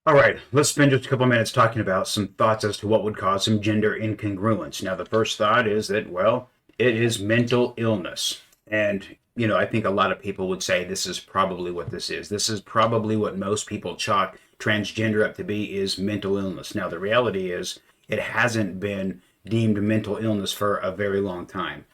All right, let's spend just a couple minutes talking about some thoughts as to what would cause some gender incongruence. Now, the first thought is that, well, it is mental illness. And, I think a lot of people would say this is probably what this is. This is probably what most people chalk transgender up to be is mental illness. Now, the reality is it hasn't been deemed mental illness for a very long time.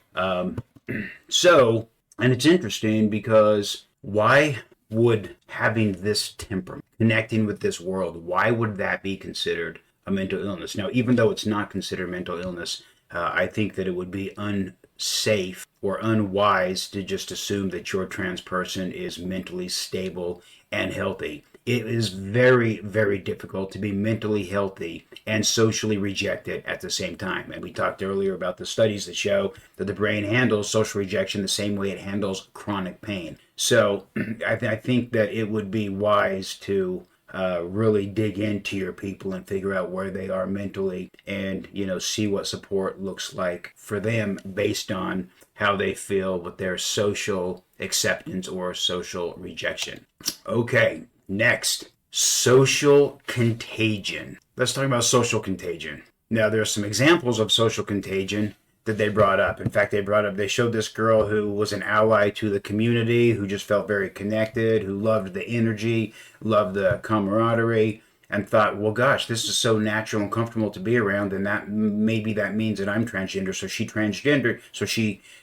So, and it's interesting because why would having this temperament, connecting with this world, why would that be considered a mental illness? Now, even though it's not considered mental illness, I think that it would be unsafe or unwise to just assume that your trans person is mentally stable and healthy. It is very, very difficult to be mentally healthy and socially rejected at the same time. And we talked earlier about the studies that show that the brain handles social rejection the same way it handles chronic pain. So I think that it would be wise to really dig into your people and figure out where they are mentally and, see what support looks like for them based on how they feel with their social acceptance or social rejection. Okay, next, social contagion. Let's talk about social contagion. Now, there are some examples of social contagion that they brought up. In fact, they showed this girl who was an ally to the community, who just felt very connected, who loved the energy, loved the camaraderie, and thought, well, gosh, this is so natural and comfortable to be around, and that maybe that means that I'm transgender. So she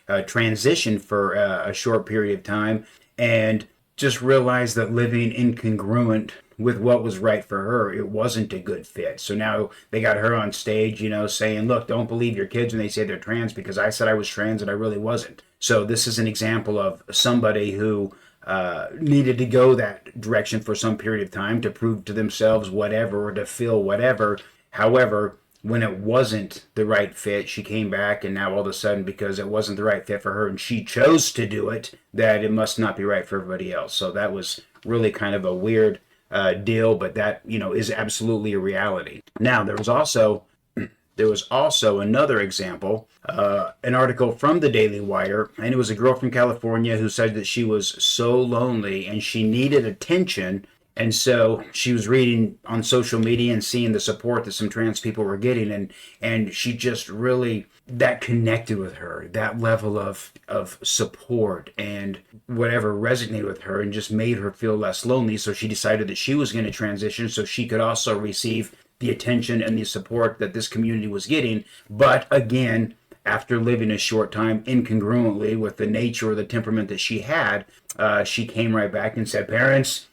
transitioned for a short period of time, and just realized that living incongruent with what was right for her, it wasn't a good fit. So now they got her on stage, saying, look, don't believe your kids when they say they're trans because I said I was trans and I really wasn't. So this is an example of somebody who needed to go that direction for some period of time to prove to themselves whatever or to feel whatever. However, when it wasn't the right fit, she came back, and now all of a sudden, because it wasn't the right fit for her and she chose to do it, that it must not be right for everybody else. So that was really kind of a weird deal, but that is absolutely a reality. Now there was also another example, an article from the Daily Wire, and it was a girl from California who said that she was so lonely and she needed attention. And so she was reading on social media and seeing the support that some trans people were getting, and she just really that connected with her. That level of support and whatever resonated with her and just made her feel less lonely. So she decided that she was going to transition so she could also receive the attention and the support that this community was getting. But again, after living a short time incongruently with the nature or the temperament that she had, she came right back and said, parents,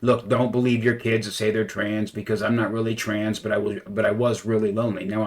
look, don't believe your kids that say they're trans because I'm not really trans, but I was really lonely. Now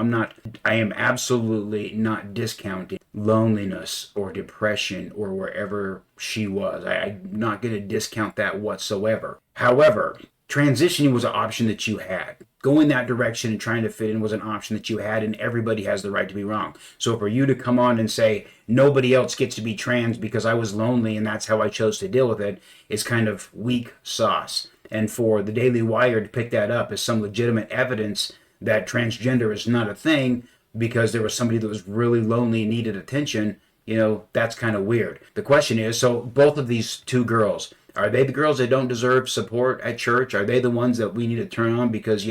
I am absolutely not discounting loneliness or depression or wherever she was. I'm not going to discount that whatsoever. However, transitioning was an option that you had. Going that direction and trying to fit in was an option that you had, and everybody has the right to be wrong. So for you to come on and say nobody else gets to be trans because I was lonely and that's how I chose to deal with it is kind of weak sauce. And for the Daily Wire to pick that up as some legitimate evidence that transgender is not a thing because there was somebody that was really lonely and needed attention, that's kind of weird. The question is, so both of these two girls, are they the girls that don't deserve support at church? Are they the ones that we need to turn on because,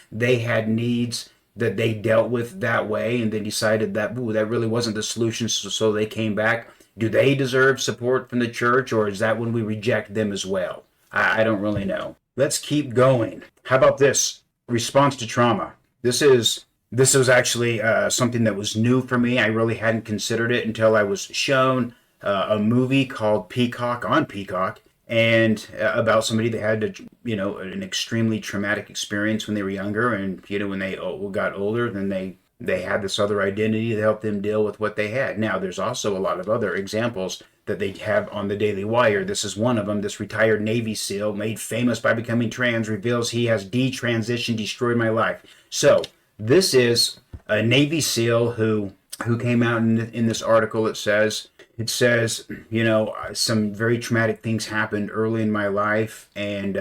they had needs that they dealt with that way and they decided that, that really wasn't the solution, so they came back? Do they deserve support from the church, or is that when we reject them as well? I don't really know. Let's keep going. How about this? Response to trauma. This was actually something that was new for me. I really hadn't considered it until I was shown a movie called Peacock on Peacock, and about somebody that had an extremely traumatic experience when they were younger, and when they got older, then they had this other identity to help them deal with what they had. Now, there's also a lot of other examples that they have on the Daily Wire. This is one of them. This retired Navy SEAL, made famous by becoming trans, reveals he has detransitioned, destroyed my life. So this is a Navy SEAL who came out in this article. It says, some very traumatic things happened early in my life, and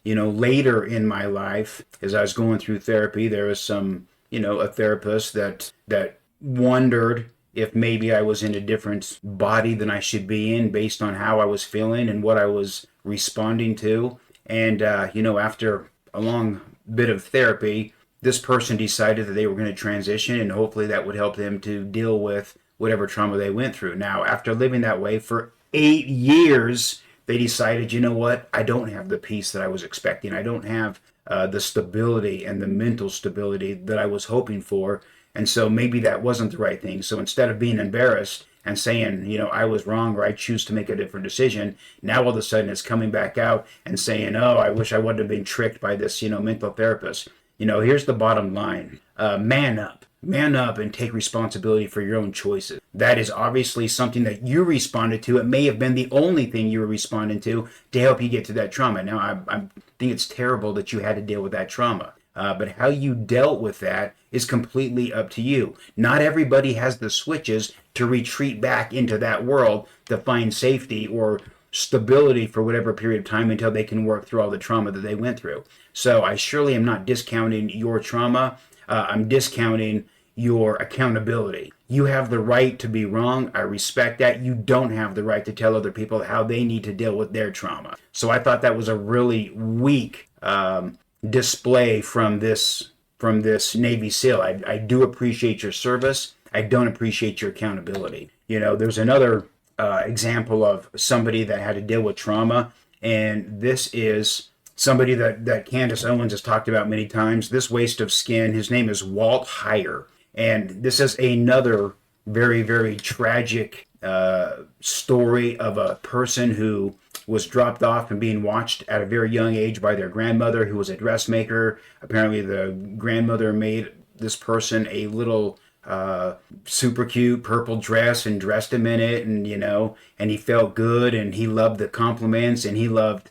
later in my life, as I was going through therapy, there was a therapist that wondered if maybe I was in a different body than I should be in based on how I was feeling and what I was responding to. And, after a long bit of therapy, this person decided that they were going to transition, and hopefully that would help them to deal with whatever trauma they went through. Now, after living that way for 8 years, they decided, you know what, I don't have the peace that I was expecting. I don't have the stability and the mental stability that I was hoping for. And so maybe that wasn't the right thing. So instead of being embarrassed and saying, I was wrong, or I choose to make a different decision, now all of a sudden it's coming back out and saying, oh, I wish I wouldn't have been tricked by this, mental therapist. Here's the bottom line. Man up. Man up and take responsibility for your own choices. That is obviously something that you responded to. It may have been the only thing you were responding to help you get to that trauma. Now, I think it's terrible that you had to deal with that trauma. But how you dealt with that is completely up to you. Not everybody has the switches to retreat back into that world to find safety or stability for whatever period of time until they can work through all the trauma that they went through. So I surely am not discounting your trauma. I'm discounting your accountability. You have the right to be wrong. I respect that. You don't have the right to tell other people how they need to deal with their trauma. So I thought that was a really weak display from this Navy SEAL. I do appreciate your service. I don't appreciate your accountability. There's another example of somebody that had to deal with trauma, and this is somebody that Candace Owens has talked about many times. This waste of skin. His name is Walt Heyer. And this is another very, very tragic story of a person who was dropped off and being watched at a very young age by their grandmother, who was a dressmaker. Apparently the grandmother made this person a little super cute purple dress and dressed him in it, and he felt good, and he loved the compliments, and he loved,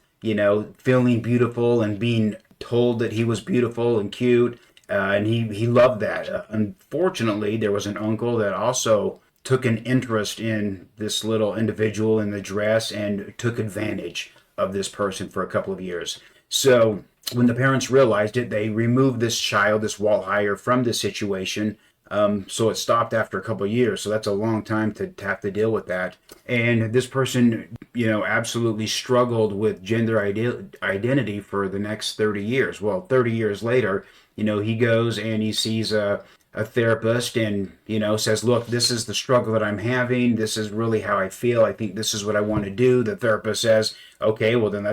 feeling beautiful and being told that he was beautiful and cute. And he loved that. Unfortunately, there was an uncle that also took an interest in this little individual in the dress and took advantage of this person for a couple of years. So when the parents realized it, they removed this child, this Walt Heyer, from the situation. So it stopped after a couple of years. So that's a long time to have to deal with that. And this person, absolutely struggled with gender identity for the next 30 years. Well, 30 years later, he goes and he sees a therapist and, says, look, this is the struggle that I'm having. This is really how I feel. I think this is what I want to do. The therapist says, okay, well then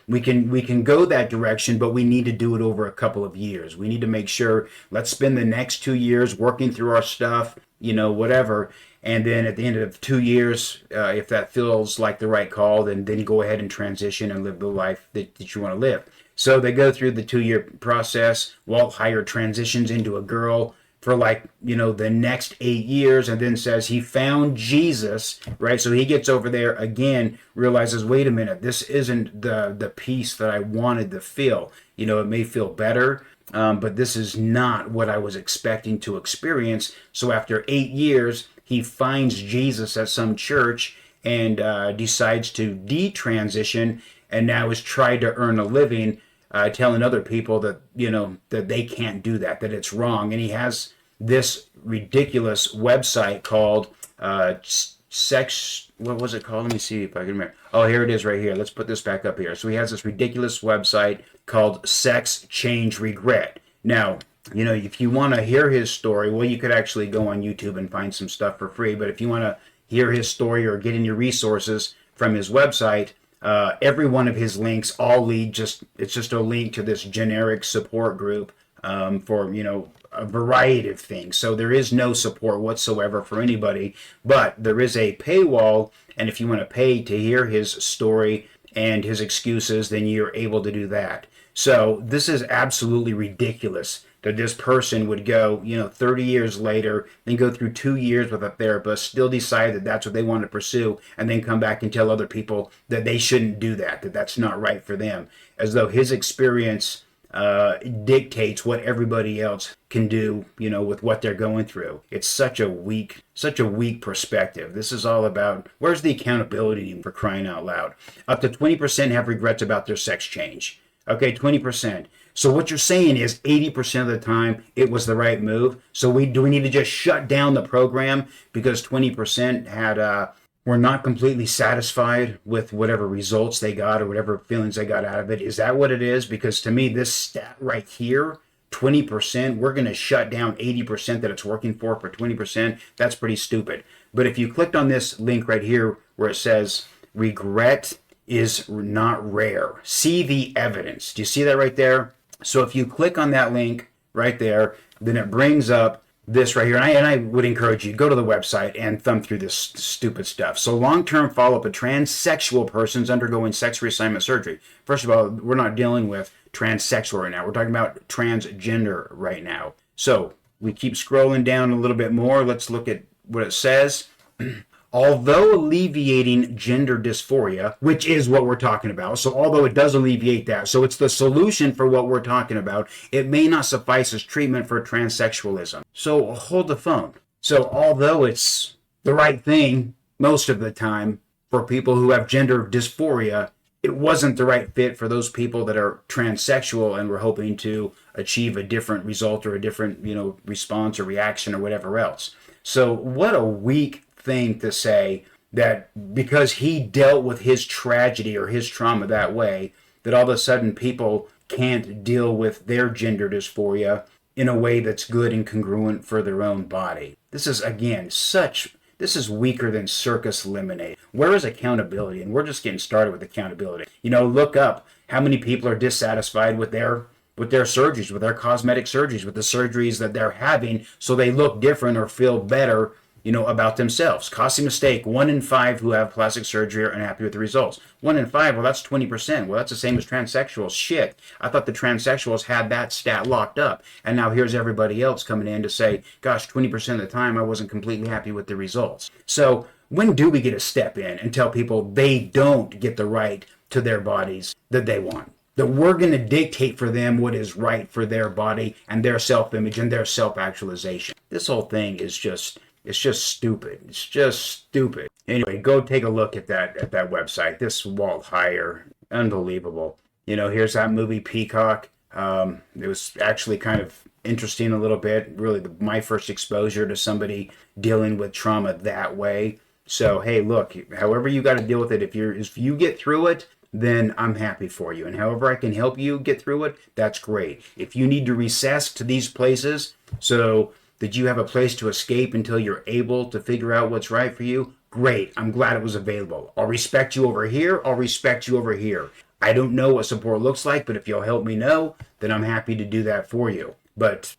we can go that direction, but we need to do it over a couple of years. We need to make sure, let's spend the next 2 years working through our stuff, whatever. And then at the end of 2 years, if that feels like the right call, then you go ahead and transition and live the life that you want to live. So they go through the 2-year process. Walt Heyer transitions into a girl for the next 8 years, and then says he found Jesus, right? So he gets over there again, realizes, wait a minute, this isn't the peace that I wanted to feel. It may feel better, but this is not what I was expecting to experience. So after 8 years, he finds Jesus at some church and decides to detransition, and now is trying to earn a living, telling other people that, that they can't do that it's wrong. And he has this ridiculous website called what was it called? Let me see if I can remember. Oh, here it is right here. Let's put this back up here. So he has this ridiculous website called Sex Change Regret. Now, if you want to hear his story, well, you could actually go on YouTube and find some stuff for free. But if you want to hear his story or get any resources from his website, every one of his links all lead it's just a link to this generic support group for, a variety of things. So there is no support whatsoever for anybody, but there is a paywall. And if you want to pay to hear his story and his excuses, then you're able to do that. So this is absolutely ridiculous that this person would go, 30 years later, then go through 2 years with a therapist, still decide that that's what they want to pursue, and then come back and tell other people that they shouldn't do that that's not right for them, as though his experience dictates what everybody else can do, with what they're going through. It's such a weak perspective. This is all about, where's the accountability, for crying out loud? Up to 20% have regrets about their sex change. Okay, 20%. So what you're saying is 80% of the time it was the right move. So do we need to just shut down the program because 20% had were not completely satisfied with whatever results they got or whatever feelings they got out of it. Is that what it is? Because to me, this stat right here, 20%, we're going to shut down 80% that it's working for 20%. That's pretty stupid. But if you clicked on this link right here where it says regret is not rare, see the evidence. Do you see that right there? So if you click on that link right there, then it brings up this right here. And I would encourage you, go to the website and thumb through this stupid stuff. So long-term follow-up, a transsexual person's undergoing sex reassignment surgery. First of all, we're not dealing with transsexual right now. We're talking about transgender right now. So we keep scrolling down a little bit more. Let's look at what it says. Although alleviating gender dysphoria, which is what we're talking about, so although it does alleviate that, so it's the solution for what we're talking about, it may not suffice as treatment for transsexualism. So hold the phone. So although it's the right thing most of the time for people who have gender dysphoria, it wasn't the right fit for those people that are transsexual and were hoping to achieve a different result or a different, response or reaction or whatever else. So what a weak thing to say that because he dealt with his tragedy or his trauma that way, that all of a sudden people can't deal with their gender dysphoria in a way that's good and congruent for their own body. This is, again, this is weaker than circus lemonade. Where is accountability? And we're just getting started with accountability. Look up how many people are dissatisfied with their surgeries, with their cosmetic surgeries, with the surgeries that they're having so they look different or feel better, about themselves. Costly mistake, 1 in 5 who have plastic surgery are unhappy with the results. 1 in 5, well, that's 20%. Well, that's the same as transsexuals. Shit, I thought the transsexuals had that stat locked up. And now here's everybody else coming in to say, gosh, 20% of the time I wasn't completely happy with the results. So when do we get to step in and tell people they don't get the right to their bodies that they want? That we're going to dictate for them what is right for their body and their self-image and their self-actualization. This whole thing is it's just stupid. It's just stupid. Anyway, go take a look at that website. This Walt Heyer, unbelievable. Here's that movie Peacock. It was actually kind of interesting a little bit. Really, my first exposure to somebody dealing with trauma that way. So hey, look, however you got to deal with it, if you get through it, then I'm happy for you. And however I can help you get through it, that's great. If you need to recess to these places so that you have a place to escape until you're able to figure out what's right for you, great. I'm glad it was available. I'll respect you over here. I'll respect you over here. I don't know what support looks like, but if you'll help me know, then I'm happy to do that for you. But,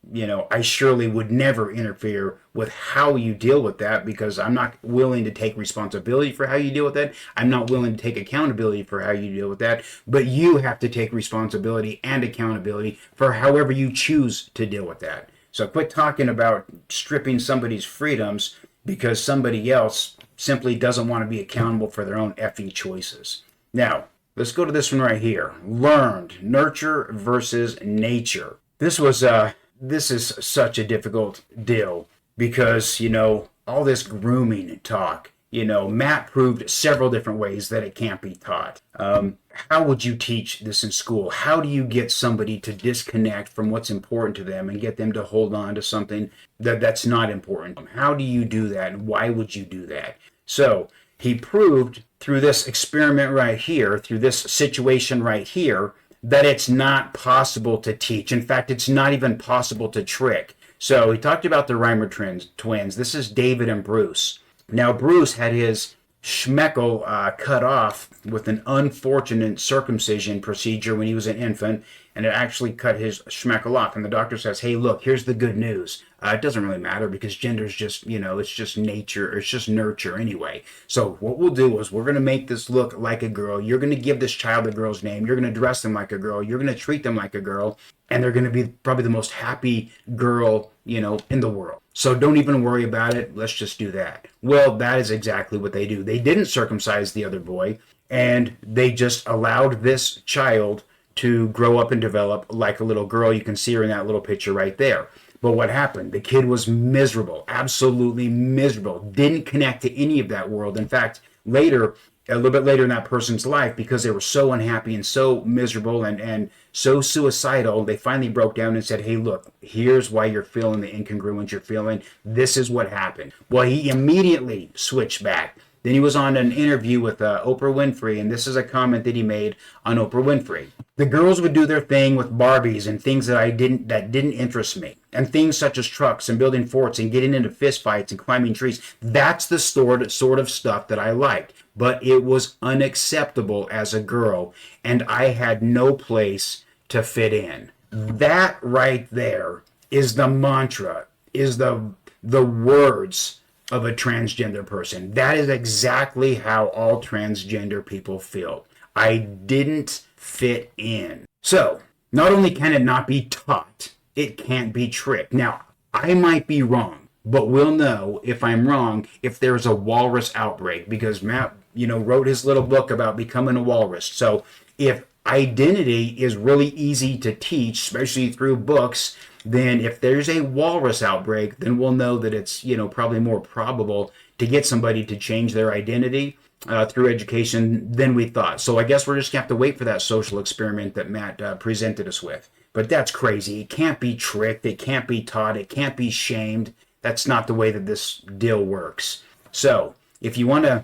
I surely would never interfere with how you deal with that because I'm not willing to take responsibility for how you deal with that. I'm not willing to take accountability for how you deal with that. But you have to take responsibility and accountability for however you choose to deal with that. So quit talking about stripping somebody's freedoms because somebody else simply doesn't want to be accountable for their own effing choices. Now, let's go to this one right here. Learned, nurture versus nature. This is such a difficult deal because, all this grooming talk, Matt proved several different ways that it can't be taught. How would you teach this in school? How do you get somebody to disconnect from what's important to them and get them to hold on to something that's not important? How do you do that, and why would you do that? So he proved through this experiment right here, through this situation right here, that it's not possible to teach. In fact, it's not even possible to trick. So he talked about the Reimer twins. This is David and Bruce. Now, Bruce had his schmeckle cut off with an unfortunate circumcision procedure when he was an infant, and it actually cut his schmeckle off. And the doctor says, hey, look, here's the good news. It doesn't really matter because gender's just, it's just nature, or it's just nurture anyway. So what we'll do is we're going to make this look like a girl. You're going to give this child a girl's name. You're going to dress them like a girl. You're going to treat them like a girl. And they're going to be probably the most happy girl, in the world. So don't even worry about it. Let's just do that. Well, that is exactly what they do. They didn't circumcise the other boy, and they just allowed this child to grow up and develop like a little girl. You can see her in that little picture right there. But what happened? The kid was miserable, absolutely miserable, didn't connect to any of that world. In fact, later, a little bit later in that person's life, because they were so unhappy and so miserable and so suicidal, they finally broke down and said, hey, look, here's why you're feeling the incongruence you're feeling. This is what happened. Well, he immediately switched back Then he was on an interview with Oprah Winfrey, and this is a comment that he made on Oprah Winfrey. The girls would do their thing with Barbies and things that didn't interest me, and things such as trucks and building forts and getting into fistfights and climbing trees. That's the sort of stuff that I liked, but it was unacceptable as a girl, and I had no place to fit in. That right there is the mantra, is the words of a transgender person. That is exactly how all transgender people feel. I didn't fit in. So, not only can it not be taught, it can't be tricked. Now, I might be wrong, but we'll know if I'm wrong if there's a walrus outbreak, because Matt, wrote his little book about becoming a walrus. So, if identity is really easy to teach, especially through books, then if there's a walrus outbreak, then we'll know that it's, probably more probable to get somebody to change their identity through education than we thought. So I guess we're just going to have to wait for that social experiment that Matt presented us with. But that's crazy. It can't be tricked. It can't be taught. It can't be shamed. That's not the way that this deal works. So if you want to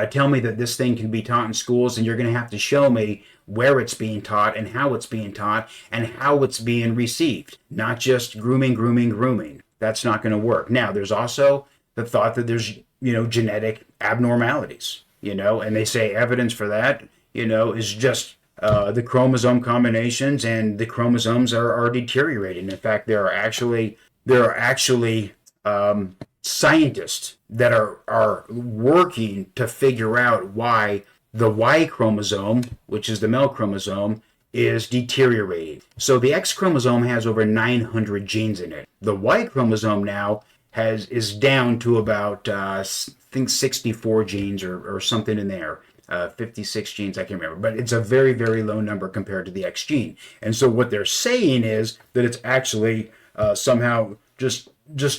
tell me that this thing can be taught in schools, then you're going to have to show me where it's being taught and how it's being taught and how it's being received. Not just grooming. That's not going to work. Now, there's also the thought that there's, genetic abnormalities, and they say evidence for that, is just the chromosome combinations, and the chromosomes are deteriorating. In fact, there are actually scientists that are working to figure out why the Y chromosome, which is the male chromosome, is deteriorating. So the X chromosome has over 900 genes in it. The Y chromosome now is down to about I think 64 genes or something in there. 56 genes, I can't remember, but it's a very, very low number compared to the X gene. And so what they're saying is that it's actually somehow just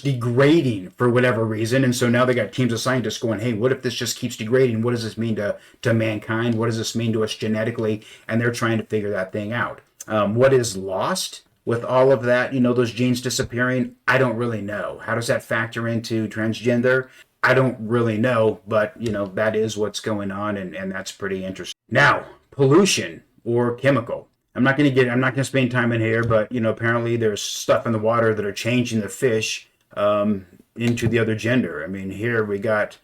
degrading for whatever reason. And so now they got teams of scientists going, hey, what if this just keeps degrading? What does this mean to mankind? What does this mean to us genetically? And they're trying to figure that thing out. What is lost with all of that, those genes disappearing? I don't really know. How does that factor into transgender? I don't really know, but that is what's going on, and that's pretty interesting. Now, pollution or chemical. I'm not going to spend time in here, but apparently there's stuff in the water that are changing the fish into the other gender. I mean, here we got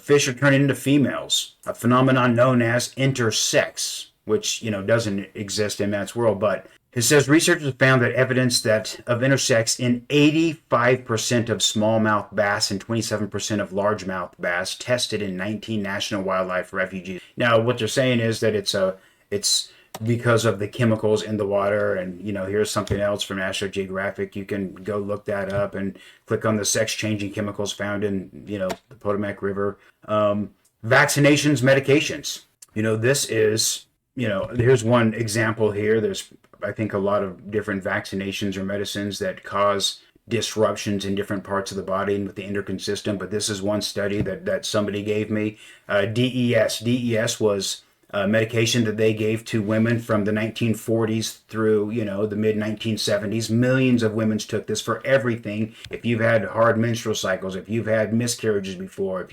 fish are turning into females, a phenomenon known as intersex, which doesn't exist in Matt's world, but it says researchers have found that evidence of intersex in 85% of smallmouth bass and 27% of largemouth bass tested in 19 national wildlife refuges. Now, what they're saying is that it's because of the chemicals in the water, and here's something else from National Geographic. You can go look that up and click on the sex-changing chemicals found in the Potomac River. Vaccinations, medications. This is here's one example here. There's, I think, a lot of different vaccinations or medicines that cause disruptions in different parts of the body and with the endocrine system. But this is one study that somebody gave me. DES. DES was medication that they gave to women from the 1940s through, the mid 1970s. Millions of women took this for everything. If you've had hard menstrual cycles, if you've had miscarriages before,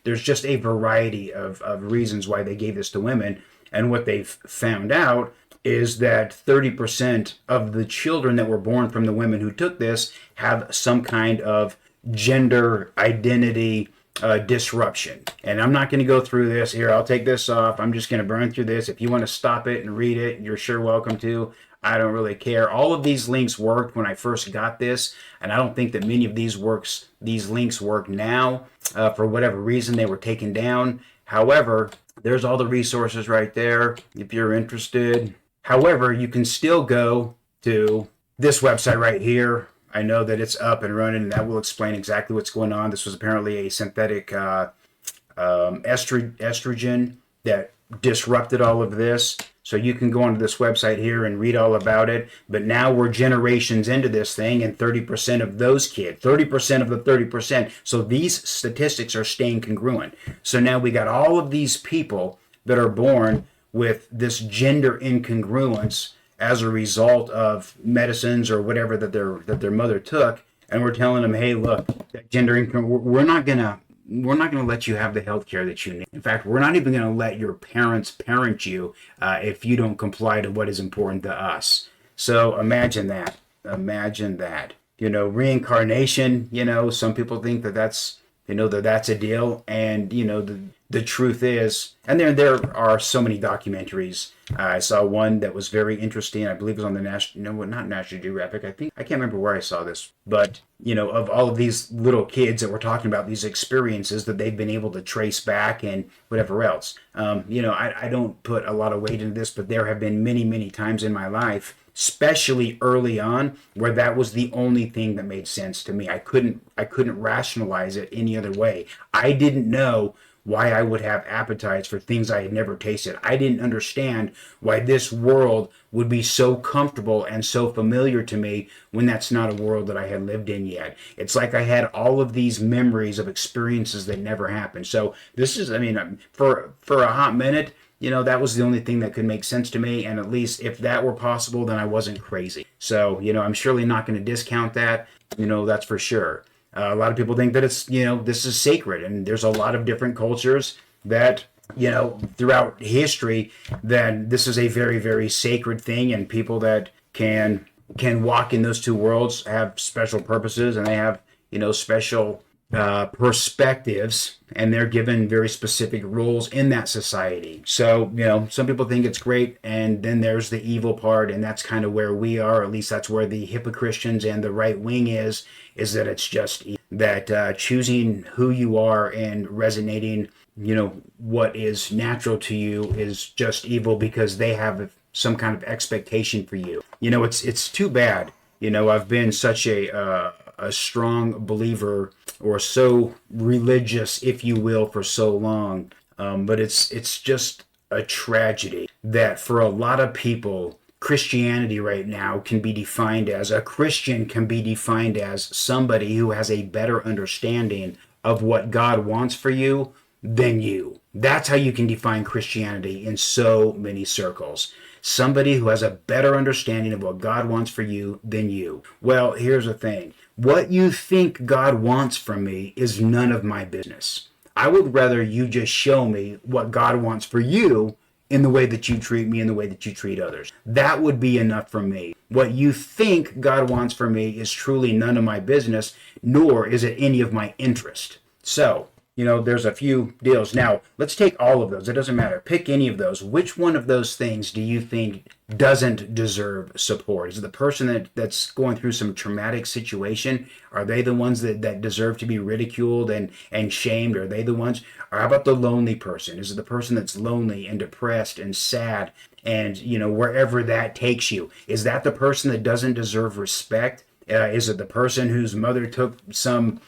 there's just a variety of reasons why they gave this to women. And what they've found out is that 30% of the children that were born from the women who took this have some kind of gender identity disruption. And I'm not going to go through this here. I'll take this off. I'm just going to burn through this. If you want to stop it and read it, you're sure welcome to. I don't really care. All of these links worked when I first got this, and I don't think that many of these links work now. For whatever reason, they were taken down. However, there's all the resources right there if you're interested. However, you can still go to this website right here. I know that it's up and running, and that will explain exactly what's going on. This was apparently a synthetic estrogen that disrupted all of this. So you can go onto this website here and read all about it. But now we're generations into this thing, and 30% of those kids, 30% of the 30%. So these statistics are staying congruent. So now we got all of these people that are born with this gender incongruence as a result of medicines or whatever that their mother took, and we're telling them, hey, look, that gender incongruence, we're not we're not going to let you have the health care that you need. In fact, we're not even going to let your parents parent you if you don't comply to what is important to us. So imagine that. Imagine that. Reincarnation, some people think that that's a deal. And, the truth is, and there are so many documentaries. I saw one that was very interesting. I believe it was on the not National Geographic. I can't remember where I saw this, but of all of these little kids that were talking about these experiences that they've been able to trace back and whatever else. I don't put a lot of weight into this, but there have been many, many times in my life, especially early on, where that was the only thing that made sense to me. I couldn't rationalize it any other way. I didn't know why I would have appetites for things I had never tasted. I didn't understand why this world would be so comfortable and so familiar to me when that's not a world that I had lived in yet. It's like I had all of these memories of experiences that never happened. So this is, for a hot minute, that was the only thing that could make sense to me. And at least if that were possible, then I wasn't crazy. So, I'm surely not going to discount that, that's for sure. A lot of people think that it's, this is sacred, and there's a lot of different cultures that, throughout history, that this is a very, very sacred thing, and people that can walk in those two worlds have special purposes, and they have, special perspectives, and they're given very specific roles in that society. So, some people think it's great, and then there's the evil part, and that's kind of where we are. At least that's where the hypocristians and the right wing is that it's just that choosing who you are and resonating, what is natural to you is just evil because they have some kind of expectation for you. It's too bad. I've been such a strong believer, or so religious, if you will, for so long. But it's just a tragedy that for a lot of people, Christianity right now a Christian can be defined as somebody who has a better understanding of what God wants for you than you. That's how you can define Christianity in so many circles. Somebody who has a better understanding of what God wants for you than you. Well, here's the thing. What you think God wants from me is none of my business. I would rather you just show me what God wants for you in the way that you treat me, in the way that you treat others. That would be enough for me. What you think God wants for me is truly none of my business, nor is it any of my interest. So, there's a few deals. Now, let's take all of those. It doesn't matter. Pick any of those. Which one of those things do you think doesn't deserve support? Is it the person that's going through some traumatic situation? Are they the ones that deserve to be ridiculed and shamed? Are they the ones? Or how about the lonely person? Is it the person that's lonely and depressed and sad and, wherever that takes you? Is that the person that doesn't deserve respect? Is it the person whose mother took some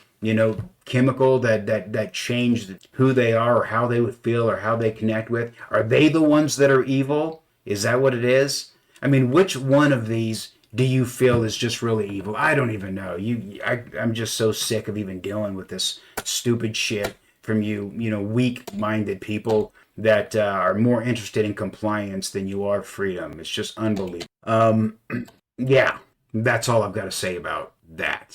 chemical that changed who they are or how they would feel or how they connect with? Are they the ones that are evil? Is that what it is? Which one of these do you feel is just really evil? I don't even know. I'm just so sick of even dealing with this stupid shit from you weak-minded people that are more interested in compliance than you are freedom. It's just unbelievable. Yeah, that's all I've got to say about that.